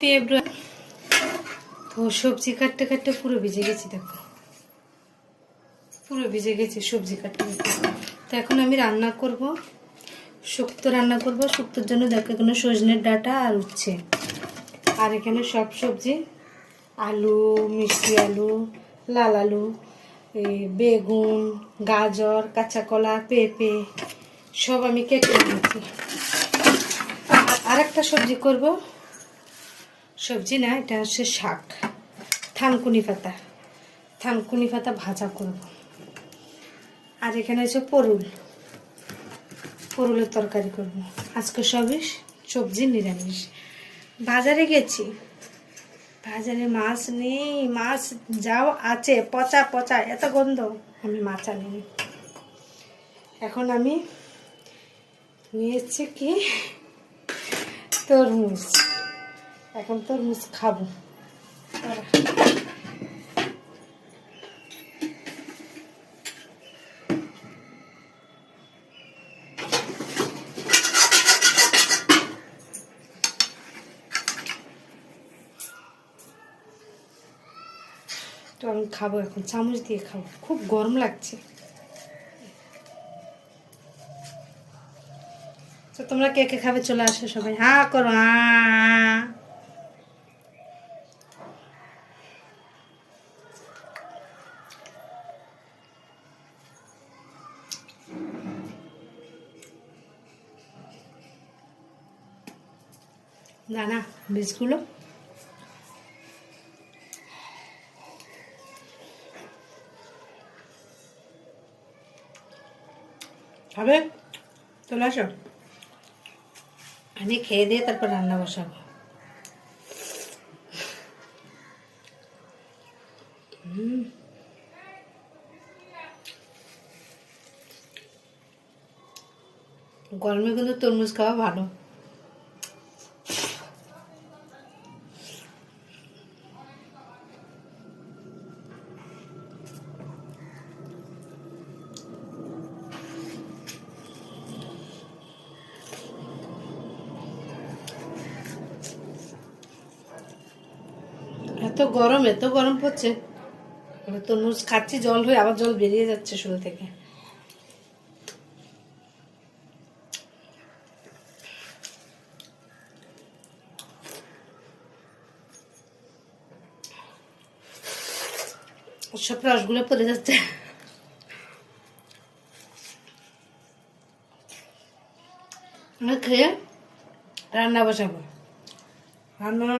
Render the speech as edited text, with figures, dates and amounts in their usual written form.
তো সবজি কাটতে কাটতে পুরো ভিজে গেছি, দেখো পুরো ভিজে গেছি সবজি কাটতে কাটতে। তো এখন আমি রান্না করব, শুক্তো রান্না করব। শুক্তোর জন্য দেখো এখানে সজনের ডাঁটা আর উচ্ছে, আর এখানে সব সবজি, আলু, মিষ্টি আলু, লাল আলু, বেগুন, গাজর, কাঁচা কলা, পেঁপে সব আমি কেটে নিয়েছি। আর একটা সবজি করব, সবজি না, এটা হচ্ছে শাক, থানকুনি পাতা, থানকুনি পাতা ভাজা করব। আর এখানে হচ্ছে পরুলের তরকারি করব। আজকে সবই সবজি নিরামিষ। বাজারে গেছি, বাজারে মাছ নেই, মাছ যাও আছে পচা পচা, এত গন্ধ, আমি মাছ আনিনি। এখন আমি নিয়েছি কি তরমুজ, এখন তরমুজ খাবো। তো আমি খাবো, এখন চামচ দিয়ে খাবো, খুব গরম লাগছে। তো তোমরা কে কে খাবে চলে আসো সবাই, হ্যাঁ করো, হ্যাঁ। দানা বীজগুলো খাবে, চলে আসো। আমি খেয়ে দিয়ে তারপর রান্না বসাবো। গরমে কিন্তু তরমুজ খাওয়া ভালো। এত গরম পড়ছে, তরমুজ খাচ্ছি, জল হয়ে আবার জল বেরিয়ে যাচ্ছে শুরু থেকে। সব রসগুলো পড়ে যাচ্ছে। খেয়ে রান্না বসাবো। রান্না